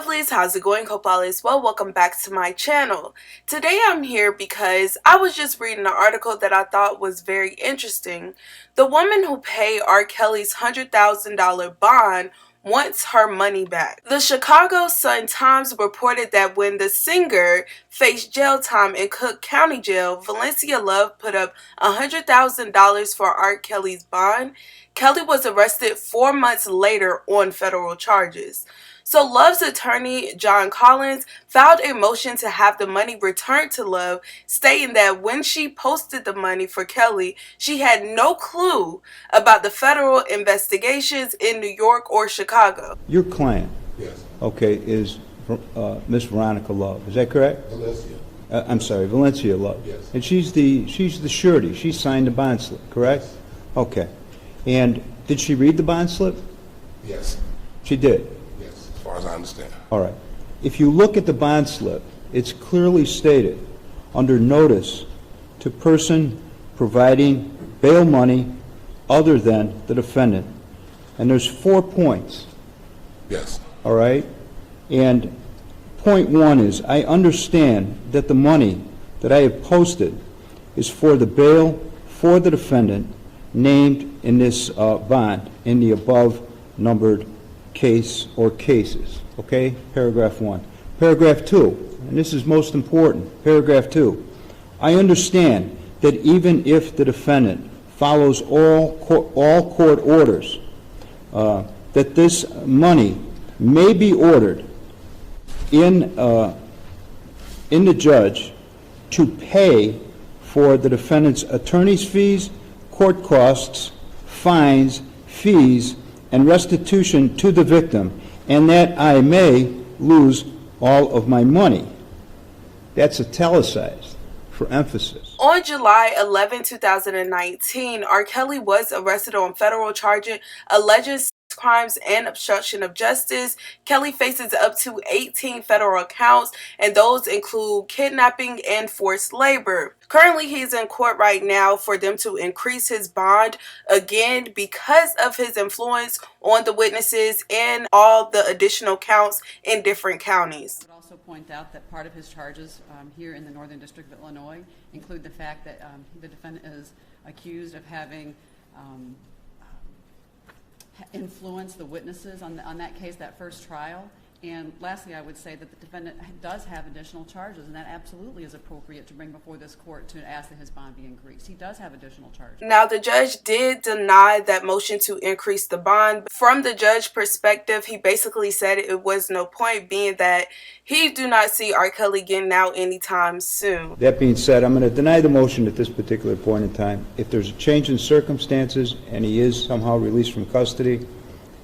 lovelies, how's it going? Hope all is well. Welcome back to my channel. Today I'm here because I was just reading an article that I thought was very interesting. The woman who paid R. Kelly's $100,000 bond wants her money back. The Chicago Sun-Times reported that when the singer faced jail time in Cook County Jail, Valencia Love put up $100,000 for R. Kelly's bond. Kelly was arrested 4 months later on federal charges. So Love's attorney, John Collins, filed a motion to have the money returned to Love, stating that when she posted the money for Kelly, she had no clue about the federal investigations in New York or Chicago. Your client, Yes. okay, is Miss Veronica Love. Is that correct? Valencia. I'm sorry, Valencia Love. Yes. And she's the surety. She signed the bond slip, correct? Yes. Okay. And did she read the bond slip? Yes. She did. Yes. As far as I understand. All right. If you look at the bond slip, it's clearly stated under notice to person providing bail money other than the defendant. And there's 4 points. Yes. All right? And point 1 is, I understand that the money that I have posted is for the bail for the defendant named in this bond in the above numbered case or cases. Okay? Paragraph 1. Paragraph 2, and this is most important, paragraph 2. I understand that even if the defendant follows all court orders, that this money may be ordered in the judge to pay for the defendant's attorney's fees, court costs, fines, fees, and restitution to the victim, and that I may lose all of my money. That's italicized for emphasis. On July 11, 2019, R. Kelly was arrested on federal charges alleging crimes and obstruction of justice. Kelly faces up to 18 federal counts, and those include kidnapping and forced labor. Currently, he's in court right now for them to increase his bond again because of his influence on the witnesses and all the additional counts in different counties. I would also point out that part of his charges here in the Northern District of Illinois include the fact that the defendant is accused of having influence the witnesses on that case, that first trial. And lastly, I would say that the defendant does have additional charges, and that absolutely is appropriate to bring before this court to ask that his bond be increased. He does have additional charges. Now, the judge did deny that motion to increase the bond. From the judge's perspective, he basically said it was no point, being that he do not see R. Kelly getting out anytime soon. That being said, I'm going to deny the motion at this particular point in time. If there's a change in circumstances and he is somehow released from custody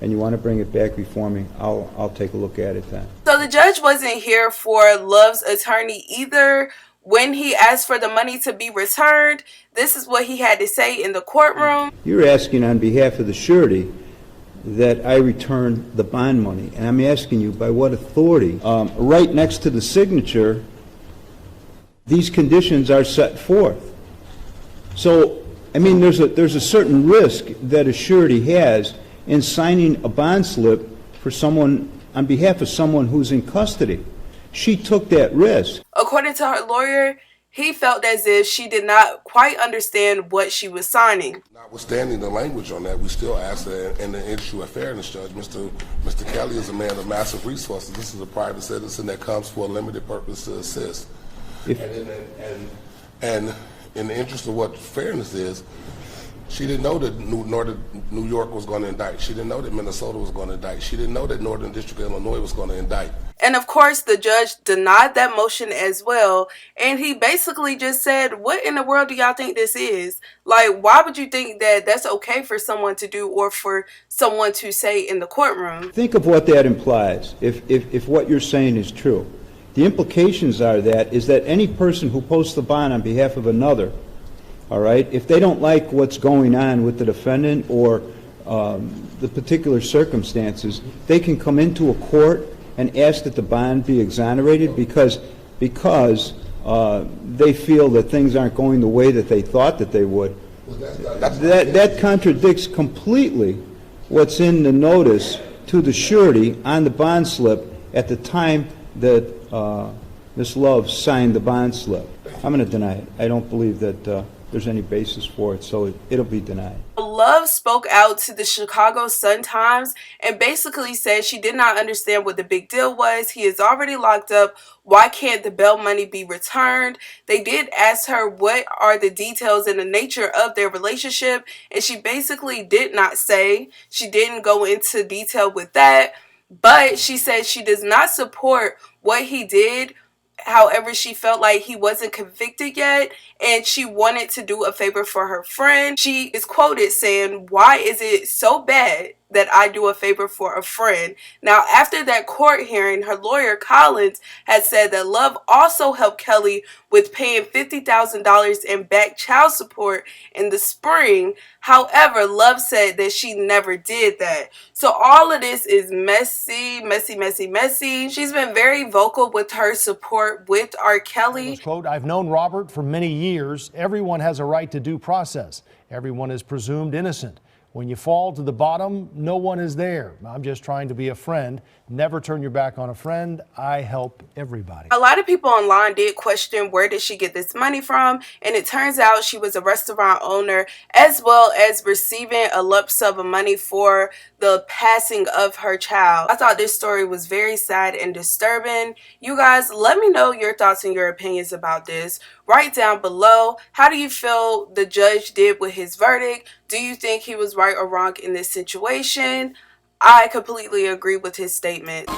and you want to bring it back before me, I'll take a look at it then. So the judge wasn't here for Love's attorney either. When he asked for the money to be returned, this is what he had to say in the courtroom. You're asking on behalf of the surety that I return the bond money, and I'm asking you by what authority? Right next to the signature, these conditions are set forth. So, I mean, there's a certain risk that a surety has in signing a bond slip for someone on behalf of someone who's in custody. She took that risk. According to her lawyer, he felt as if she did not quite understand what she was signing. Notwithstanding the language on that, we still ask that in the issue of fairness, Judge. Mr. Kelly is a man of massive resources. This is a private citizen that comes for a limited purpose to assist. And in the interest of what fairness is, she didn't know that New York was going to indict. She didn't know that Minnesota was going to indict. She didn't know that Northern District of Illinois was going to indict. And of course, the judge denied that motion as well. And he basically just said, what in the world do y'all think this is? Like, why would you think that that's okay for someone to do or for someone to say in the courtroom? Think of what that implies, if what you're saying is true. The implications are that any person who posts the bond on behalf of another, all right, if they don't like what's going on with the defendant or the particular circumstances, they can come into a court and ask that the bond be exonerated because they feel that things aren't going the way that they thought that they would. That contradicts completely what's in the notice to the surety on the bond slip at the time that Ms. Love signed the bond slip. I'm going to deny it. I don't believe that there's any basis for it, so it'll be denied. Love spoke out to the Chicago Sun-Times and basically said she did not understand what the big deal was. He is already locked up. Why can't the bail money be returned? They did ask her what are the details and the nature of their relationship, and she basically did not say. She didn't go into detail with that, but she said she does not support what he did. However, she felt like he wasn't convicted yet and she wanted to do a favor for her friend. She is quoted saying, "Why is it so bad that I do a favor for a friend?" Now, after that court hearing, her lawyer Collins had said that Love also helped Kelly with paying $50,000 in back child support in the spring. However, Love said that she never did that. So all of this is messy, messy, messy, messy. She's been very vocal with her support with R. Kelly. Quote, "I've known Robert for many years. Everyone has a right to due process. Everyone is presumed innocent. When you fall to the bottom, no one is there. I'm just trying to be a friend. Never turn your back on a friend. I help everybody." A lot of people online did question where did she get this money from, and it turns out she was a restaurant owner as well as receiving a lump sum of money for the passing of her child. I thought this story was very sad and disturbing. You guys, let me know your thoughts and your opinions about this. Write down below. How do you feel the judge did with his verdict? Do you think he was right or wrong in this situation? I completely agree with his statement.